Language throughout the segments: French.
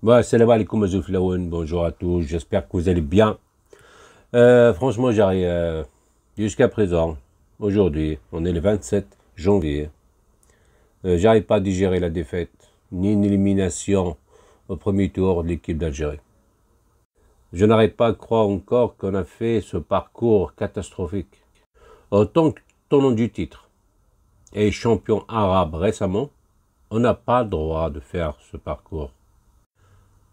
Salam alaikum Azouflaouen, bonjour à tous, j'espère que vous allez bien. Franchement, j'arrive jusqu'à présent, aujourd'hui, on est le 27 janvier. J'arrive pas à digérer la défaite, ni une élimination au premier tour de l'équipe d'Algérie. Je n'arrive pas à croire encore qu'on a fait ce parcours catastrophique. Autant que tenant du titre et champion arabe récemment, on n'a pas le droit de faire ce parcours.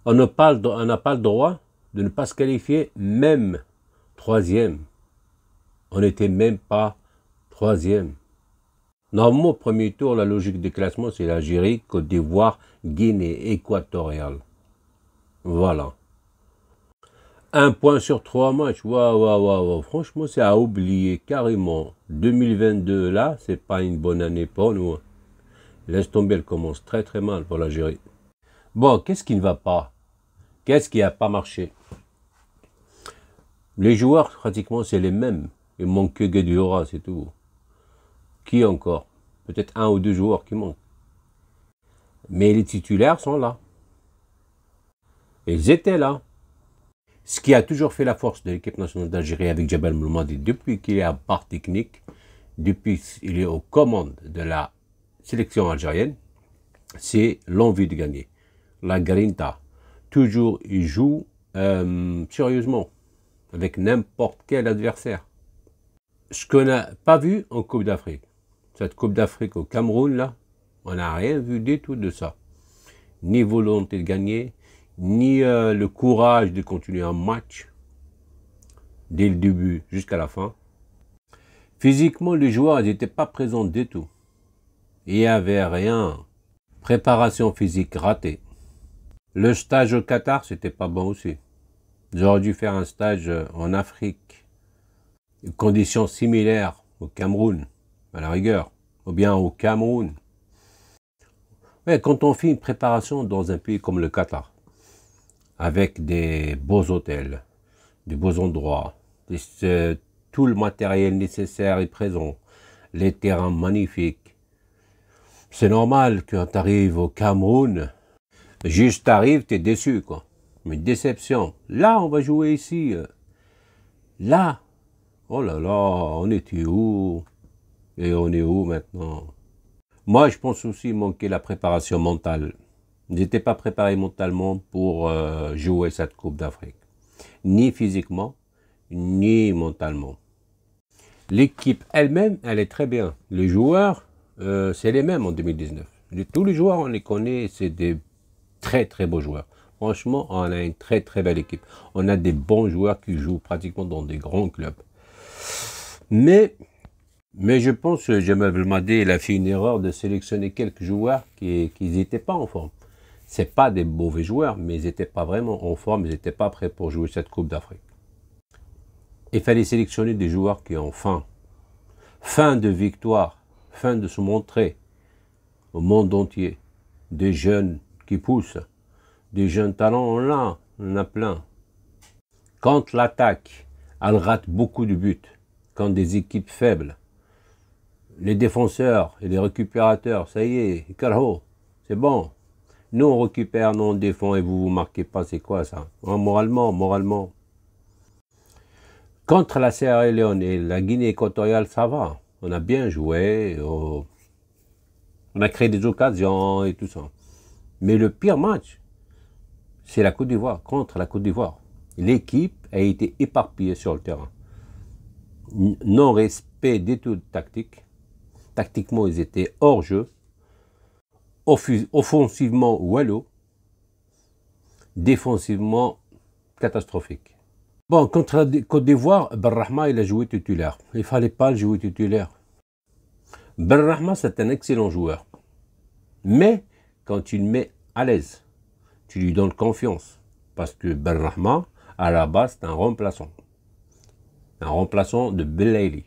On n'a pas le droit de ne pas se qualifier, même troisième. On n'était même pas troisième. Normalement, au premier tour, la logique des classements, c'est l'Algérie, Côte d'Ivoire, Guinée équatoriale. Voilà. 1 point sur 3 matchs. Waouh. Franchement, c'est à oublier carrément. 2022, là, c'est pas une bonne année pour nous. Laisse tomber, elle commence très très mal pour l'Algérie. Bon, qu'est-ce qui ne va pas? Qu'est-ce qui n'a pas marché? Les joueurs, pratiquement, c'est les mêmes. Il manque que Guedioura, c'est tout. Qui encore? Peut-être 1 ou 2 joueurs qui manquent. Mais les titulaires sont là. Ils étaient là. Ce qui a toujours fait la force de l'équipe nationale d'Algérie avec Djabel Belmadi, depuis qu'il est à barre technique, depuis qu'il est aux commandes de la sélection algérienne, c'est l'envie de gagner. La grinta. Toujours, il joue sérieusement avec n'importe quel adversaire. Ce qu'on n'a pas vu en Coupe d'Afrique. Cette Coupe d'Afrique au Cameroun, là, on n'a rien vu du tout de ça. Ni volonté de gagner, ni le courage de continuer un match dès le début jusqu'à la fin. Physiquement, les joueurs n'étaient pas présents du tout. Il n'y avait rien. Préparation physique ratée. Le stage au Qatar, c'était pas bon aussi. J'aurais dû faire un stage en Afrique. Conditions similaires au Cameroun, à la rigueur, ou bien au Cameroun. Ouais, quand on fait une préparation dans un pays comme le Qatar, avec des beaux hôtels, des beaux endroits, tout le matériel nécessaire est présent, les terrains magnifiques, c'est normal que quand tu arrives au Cameroun, juste t'arrives, tu es déçu, quoi. Une déception. Là, on va jouer ici. Là, oh là là, on était où? Et on est où maintenant? Moi, je pense aussi manquer la préparation mentale. Ils n'étaient pas préparés mentalement pour jouer cette Coupe d'Afrique. Ni physiquement, ni mentalement. L'équipe elle-même, elle est très bien. Les joueurs, c'est les mêmes en 2019. Tous les joueurs, on les connaît, c'est des très très beaux joueurs. Franchement, on a une très très belle équipe. On a des bons joueurs qui jouent pratiquement dans des grands clubs. Mais je pense que Djamel Belmadi, il a fait une erreur de sélectionner quelques joueurs qui n'étaient pas en forme. C'est pas des mauvais joueurs, mais ils n'étaient pas vraiment en forme, ils n'étaient pas prêts pour jouer cette Coupe d'Afrique. Il fallait sélectionner des joueurs qui ont faim. Faim de victoire, faim de se montrer au monde entier. Des jeunes qui poussent, des jeunes talents, on en a plein. Quand l'attaque, elle rate beaucoup de buts, quand des équipes faibles, les défenseurs et les récupérateurs, ça y est, carreau, c'est bon. Nous, on récupère, nous, on défend et vous marquez pas, c'est quoi ça? Moralement. Contre la Sierra Leone et la Guinée équatoriale, ça va. On a bien joué, on a créé des occasions et tout ça. Mais le pire match, c'est la Côte d'Ivoire, contre la Côte d'Ivoire. L'équipe a été éparpillée sur le terrain. Non-respect des tout tactique. Tactiquement, ils étaient hors jeu. Offensivement, wallo. Défensivement, catastrophique. Bon, contre la Côte d'Ivoire, Benrahma, il a joué titulaire. Il ne fallait pas le jouer titulaire. Benrahma, c'est un excellent joueur. Mais, quand tu le mets à l'aise, tu lui donnes confiance. Parce que Benrahma, à la base, c'est un remplaçant. Un remplaçant de Belaïli.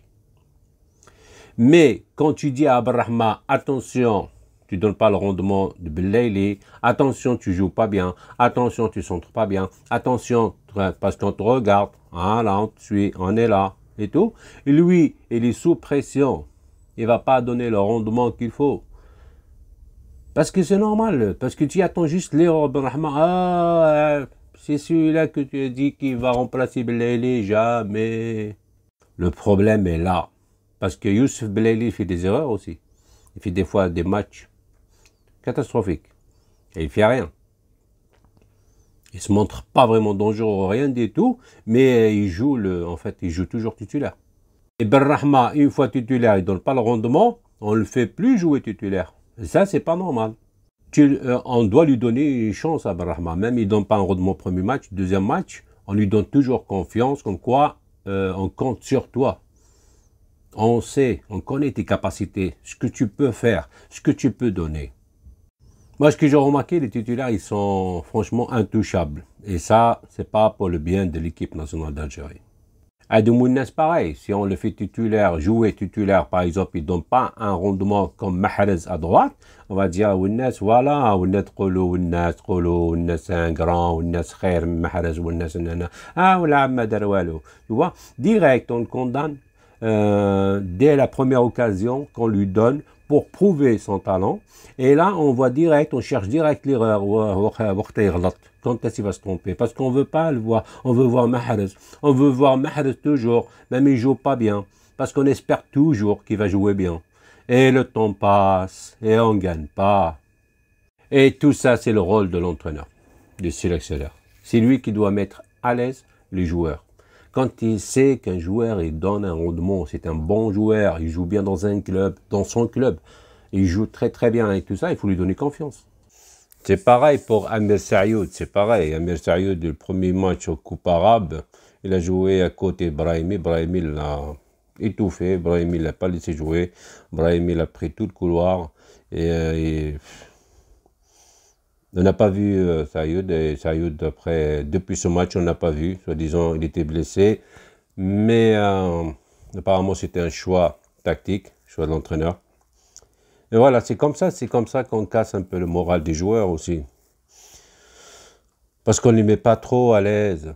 Mais, quand tu dis à Benrahma, attention, tu ne donnes pas le rendement de Belaïli, attention, tu ne joues pas bien, attention, tu ne centres pas bien, attention, parce qu'on te regarde, voilà, on te suit, on est là, et tout. Et lui, il est sous pression. Il ne va pas donner le rendement qu'il faut. Parce que c'est normal, parce que tu attends juste l'erreur, Benrahma. Ah, c'est celui-là que tu as dit qu'il va remplacer Belaïli, jamais. Le problème est là. Parce que Youssef Belaïli fait des erreurs aussi. Il fait des fois des matchs catastrophiques. Et il fait rien. Il se montre pas vraiment dangereux, rien du tout, mais il joue en fait, il joue toujours titulaire. Et Benrahma, une fois titulaire, il donne pas le rendement, on le fait plus jouer titulaire. Et ça, c'est pas normal. On doit lui donner une chance à Benrahma. Même il donne pas un rendement premier match, deuxième match, on lui donne toujours confiance, comme quoi on compte sur toi. On sait, on connaît tes capacités, ce que tu peux faire, ce que tu peux donner. Moi, ce que j'ai remarqué, les titulaires, ils sont franchement intouchables. Et ça, c'est pas pour le bien de l'équipe nationale d'Algérie. Adoumounas, pareil. Si on le fait titulaire, jouer titulaire, par exemple, il ne donne pas un rendement comme Mahrez à droite, on va dire, Ounas, voilà, Ounas, c'est un grand, Ounas, khair, Mahrez, Ounas, nana. Ah, voilà, Madarwalo. Tu vois, direct, on le condamne dès la première occasion qu'on lui donne pour prouver son talent. Et là, on voit direct, on cherche direct l'erreur. Quand est-ce qu'il va se tromper? Parce qu'on ne veut pas le voir. On veut voir Mahrez. On veut voir Mahrez toujours, même il ne joue pas bien. Parce qu'on espère toujours qu'il va jouer bien. Et le temps passe, et on ne gagne pas. Et tout ça, c'est le rôle de l'entraîneur, du sélectionneur. C'est lui qui doit mettre à l'aise les joueurs. Quand il sait qu'un joueur, il donne un rendement, c'est un bon joueur, il joue bien dans un club, dans son club, il joue très très bien et tout ça, il faut lui donner confiance. C'est pareil pour Amir Saïoud, c'est pareil. Amir Saïoud, le premier match au Coupe arabe, il a joué à côté Brahimi. Brahimi l'a étouffé, Brahimi l'a pas laissé jouer, Brahimi l'a pris tout le couloir et on n'a pas vu Saïoud, et Saïoud, depuis ce match, on n'a pas vu. Soi-disant, il était blessé. Mais apparemment, c'était un choix tactique, choix de l'entraîneur. Et voilà, c'est comme ça qu'on casse un peu le moral des joueurs aussi. Parce qu'on ne les met pas trop à l'aise.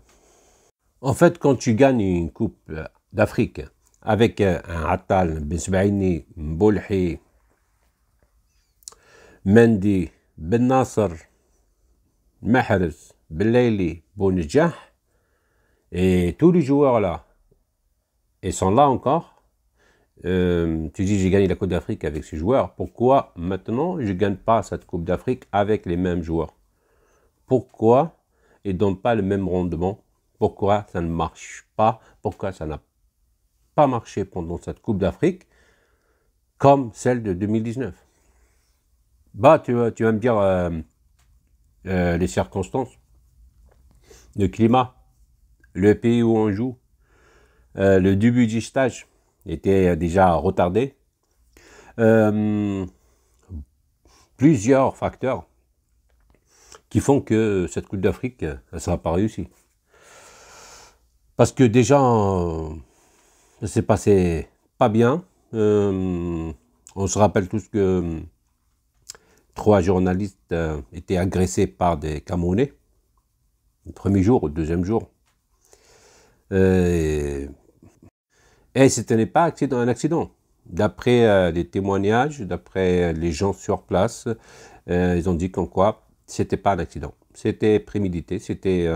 En fait, quand tu gagnes une Coupe d'Afrique avec un Attal, Ben Sbaïni, Mboulhi, Mendy, Ben Nasser, Mahrez, Belaïli, Bounedjah, et tous les joueurs là, ils sont là encore. Tu dis j'ai gagné la Coupe d'Afrique avec ces joueurs. Pourquoi maintenant je ne gagne pas cette Coupe d'Afrique avec les mêmes joueurs? Pourquoi ils ne donnent pas le même rendement? Pourquoi ça ne marche pas? Pourquoi ça n'a pas marché pendant cette Coupe d'Afrique comme celle de 2019? Bah, tu vas me dire les circonstances, le climat, le pays où on joue, le début du stage était déjà retardé. Plusieurs facteurs qui font que cette Coupe d'Afrique ne sera pas réussie. Parce que déjà, ça s'est passé pas bien. On se rappelle tous que 3 journalistes étaient agressés par des Camerounais, le premier jour ou le deuxième jour. Et ce n'est pas un accident. D'après les témoignages, d'après les gens sur place, ils ont dit qu'en quoi c'était pas un accident. C'était prémédité, c'était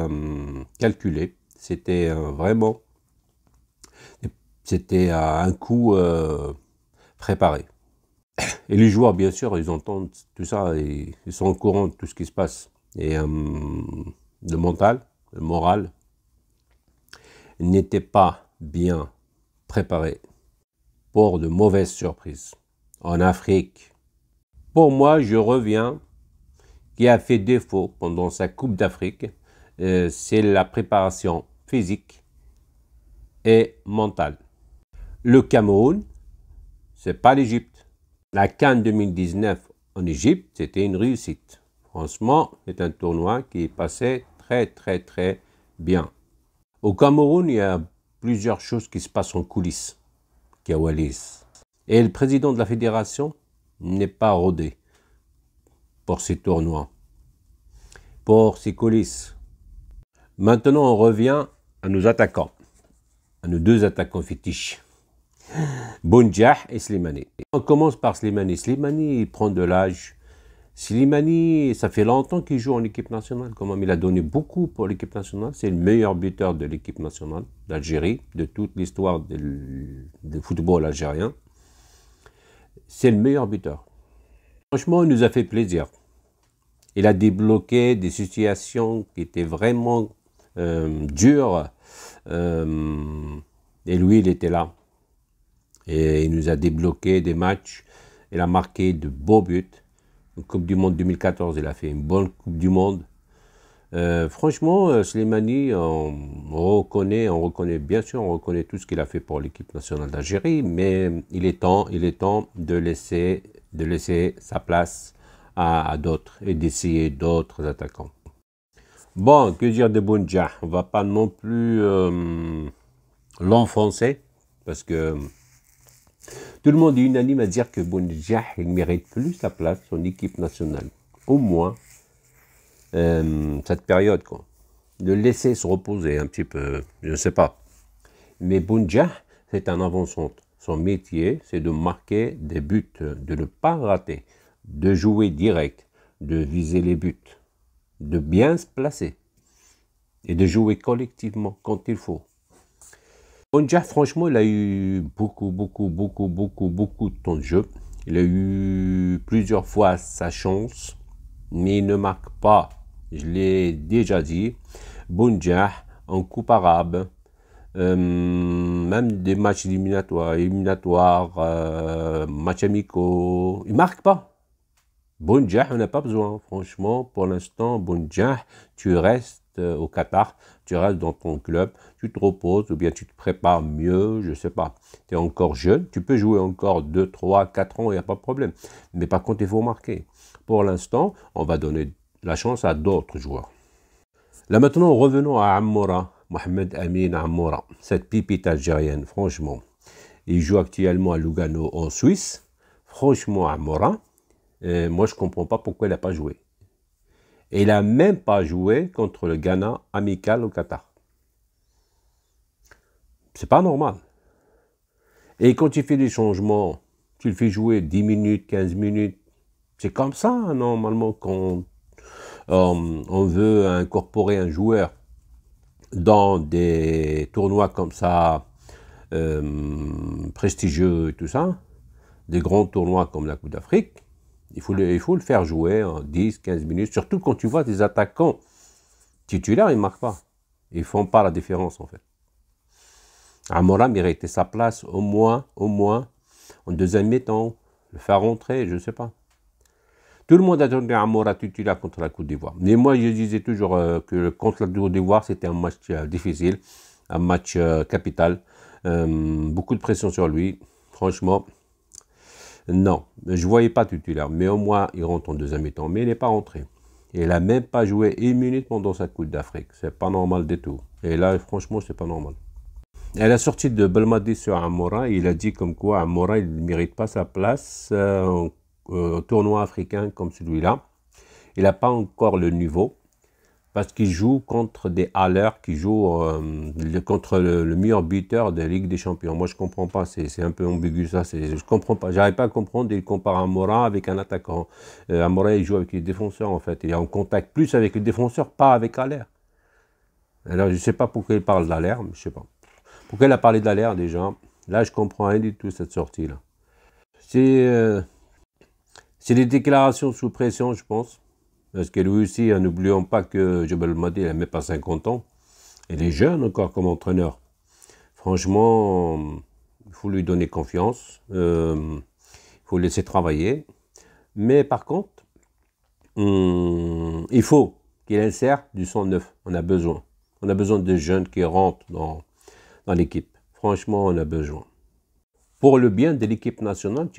calculé, c'était vraiment, c'était un coup préparé. Et les joueurs, bien sûr, ils entendent tout ça, et ils sont au courant de tout ce qui se passe. Et le mental, le moral, n'était pas bien préparé pour de mauvaises surprises. En Afrique, pour moi, je reviens, qui a fait défaut pendant sa Coupe d'Afrique, c'est la préparation physique et mentale. Le Cameroun, c'est pas l'Égypte. La CAN 2019 en Égypte, c'était une réussite. Franchement, c'est un tournoi qui passait très très très bien. Au Cameroun, il y a plusieurs choses qui se passent en coulisses, qui est Wallis. Et le président de la fédération n'est pas rodé pour ces tournois, pour ces coulisses. Maintenant, on revient à nos attaquants, à nos 2 attaquants fétiches, Bounedjah et Slimani. On commence par Slimani. Slimani, il prend de l'âge. Slimani, ça fait longtemps qu'il joue en équipe nationale. Quand même, il a donné beaucoup pour l'équipe nationale. C'est le meilleur buteur de l'équipe nationale d'Algérie, de toute l'histoire du football algérien. C'est le meilleur buteur. Franchement, il nous a fait plaisir. Il a débloqué des situations qui étaient vraiment dures. Et lui, il était là. Et il nous a débloqué des matchs. Il a marqué de beaux buts. En Coupe du Monde 2014, il a fait une bonne Coupe du Monde. Franchement, Slimani, on reconnaît bien sûr, on reconnaît tout ce qu'il a fait pour l'équipe nationale d'Algérie, mais il est temps de laisser sa place à d'autres et d'essayer d'autres attaquants. Bon, que dire de Bounjah? On va pas non plus l'enfoncer, parce que tout le monde est unanime à dire que Bounjah, il mérite plus sa place, son équipe nationale. Au moins, cette période, quoi. De laisser se reposer un petit peu, je ne sais pas. Mais Bounjah, c'est un avant-centre. Son métier, c'est de marquer des buts, de ne pas rater, de jouer direct, de viser les buts, de bien se placer et de jouer collectivement quand il faut. Bounjah, franchement, il a eu beaucoup de temps de jeu. Il a eu plusieurs fois sa chance, mais il ne marque pas. Je l'ai déjà dit. Bounjah, en coupe arabe, même des matchs éliminatoires, matchs amicaux, il ne marque pas. Bounjah, on n'a pas besoin. Franchement, pour l'instant, Bounjah, tu restes au Qatar, tu restes dans ton club, tu te reposes ou bien tu te prépares mieux, je ne sais pas. Tu es encore jeune, tu peux jouer encore 2, 3, 4 ans, il n'y a pas de problème. Mais par contre, il faut marquer. Pour l'instant, on va donner la chance à d'autres joueurs. Là maintenant, revenons à Amoura, Mohamed Amin Amoura, cette pipite algérienne, franchement. Il joue actuellement à Lugano en Suisse. Franchement, Amoura, moi je ne comprends pas pourquoi il n'a pas joué. Et il n'a même pas joué contre le Ghana amical au Qatar. C'est pas normal. Et quand tu fais des changements, tu le fais jouer 10 minutes, 15 minutes. C'est comme ça, normalement, quand on veut incorporer un joueur dans des tournois comme ça, prestigieux et tout ça, des grands tournois comme la Coupe d'Afrique, il faut le faire jouer en 10, 15 minutes, surtout quand tu vois des attaquants titulaires, ils ne marquent pas. Ils ne font pas la différence, en fait. Amoura méritait sa place au moins, en deuxième mi-temps, le faire rentrer, je ne sais pas. Tout le monde attendait Amoura titulaire contre la Côte d'Ivoire. Mais moi, je disais toujours que contre la Côte d'Ivoire, c'était un match difficile, un match capital. Beaucoup de pression sur lui. Franchement, non. Je ne voyais pas titulaire. Mais au moins, il rentre en deuxième mi-temps. Mais il n'est pas rentré. Il n'a même pas joué une minute pendant sa Coupe d'Afrique. C'est pas normal du tout. Et là, franchement, c'est pas normal. À la sortie de Belmadi sur Amoura, il a dit comme quoi Amoura, il ne mérite pas sa place au tournoi africain comme celui-là. Il n'a pas encore le niveau parce qu'il joue contre des Haller qui jouent contre le meilleur buteur de la Ligue des Champions. Moi, je ne comprends pas. C'est un peu ambigu ça. Je ne comprends pas. J'arrive pas à comprendre. Il compare Amoura avec un attaquant. Amoura, il joue avec les défenseurs en fait. Il est en contact plus avec les défenseurs, pas avec Haller. Alors, je ne sais pas pourquoi il parle d'Haller, mais je ne sais pas. Pourquoi il a parlé d'Haller déjà? Là, je ne comprends rien du tout cette sortie-là. C'est des déclarations sous pression, je pense. Parce que lui aussi, n'oublions pas que Djebel Belmadi, il n'a même pas 50 ans. Il est jeune encore comme entraîneur. Franchement, il faut lui donner confiance. Il faut le laisser travailler. Mais par contre, il faut qu'il insère du sang neuf. On a besoin. On a besoin de jeunes qui rentrent dans l'équipe. Franchement, on a besoin. Pour le bien de l'équipe nationale,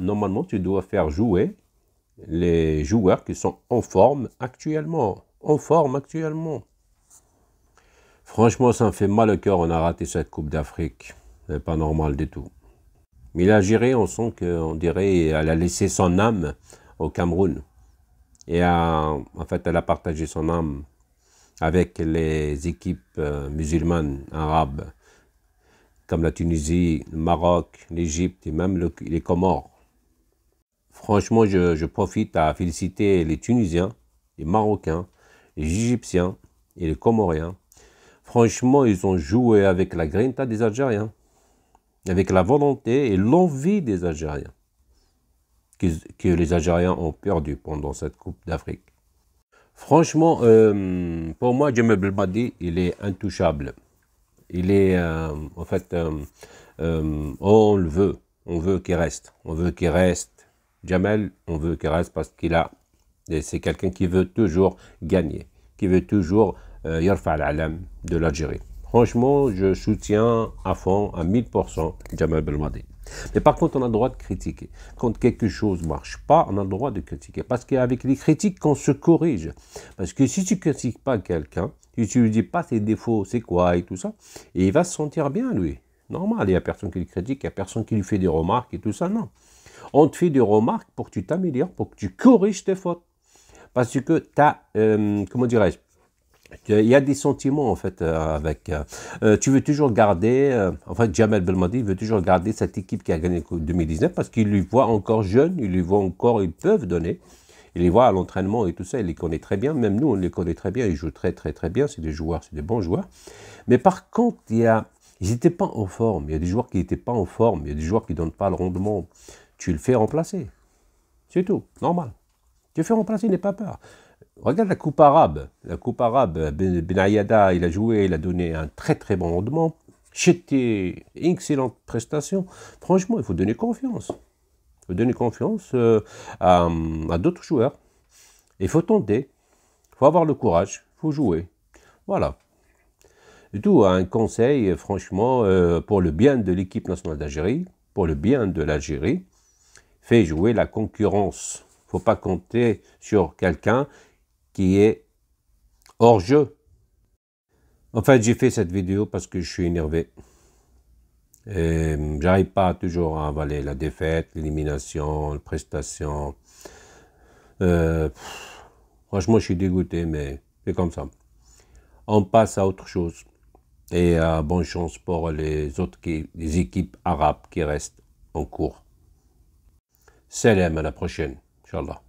normalement, tu dois faire jouer les joueurs qui sont en forme actuellement. Franchement, ça me fait mal au cœur. On a raté cette Coupe d'Afrique. C'est pas normal du tout. Mais l'Algérie, on sent qu'on dirait qu'elle a laissé son âme au Cameroun. Et en fait, elle a partagé son âme avec les équipes musulmanes, arabes, comme la Tunisie, le Maroc, l'Égypte et même les Comores. Franchement, je profite à féliciter les Tunisiens, les Marocains, les Égyptiens et les Comoriens. Franchement, ils ont joué avec la grinta des Algériens, avec la volonté et l'envie des Algériens, que les Algériens ont perdu pendant cette Coupe d'Afrique. Franchement, pour moi, Djamel Belmadi, il est intouchable. Il est, en fait, on le veut. On veut qu'il reste. On veut qu'il reste. Djamel, on veut qu'il reste parce c'est quelqu'un qui veut toujours gagner, qui veut toujours yarfa al-alam de l'Algérie. Franchement, je soutiens à fond, à 1000%, Djamel Belmadi. Mais par contre, on a le droit de critiquer. Quand quelque chose ne marche pas, on a le droit de critiquer. Parce qu'avec les critiques, on se corrige. Parce que si tu ne critiques pas quelqu'un, si tu ne lui dis pas ses défauts, c'est quoi et tout ça, et il va se sentir bien, lui. Normal, il n'y a personne qui le critique, il n'y a personne qui lui fait des remarques et tout ça, non. On te fait des remarques pour que tu t'améliores, pour que tu corriges tes fautes. Parce que tu as, comment dirais-je, il y a des sentiments en fait tu veux toujours garder, en fait Djamel Belmadi veut toujours garder cette équipe qui a gagné le 2019 parce qu'il lui voit encore jeune, il lui voit encore, ils peuvent donner, il les voit à l'entraînement et tout ça, il les connaît très bien, même nous on les connaît très bien, ils jouent très très très bien, c'est des joueurs, c'est des bons joueurs. Mais par contre, ils n'étaient pas en forme, il y a des joueurs qui n'étaient pas en forme, il y a des joueurs qui ne donnent pas le rendement, tu le fais remplacer, c'est tout, normal. Tu le fais remplacer, n'aie pas peur. Regarde la Coupe arabe. La Coupe arabe, Ben Ayada, il a joué, il a donné un très très bon rendement. C'était une excellente prestation. Franchement, il faut donner confiance. Il faut donner confiance à d'autres joueurs. Il faut tenter. Il faut avoir le courage. Il faut jouer. Voilà. Et tout, un conseil, franchement, pour le bien de l'équipe nationale d'Algérie, pour le bien de l'Algérie, fais jouer la concurrence. Il ne faut pas compter sur quelqu'un qui est hors jeu. En fait, j'ai fait cette vidéo parce que je suis énervé. J'arrive pas toujours à avaler la défaite, l'élimination, la prestation. Franchement, je suis dégoûté, mais c'est comme ça. On passe à autre chose. Et bonne chance pour les équipes arabes qui restent en cours. Salam, à la prochaine, Inch'Allah.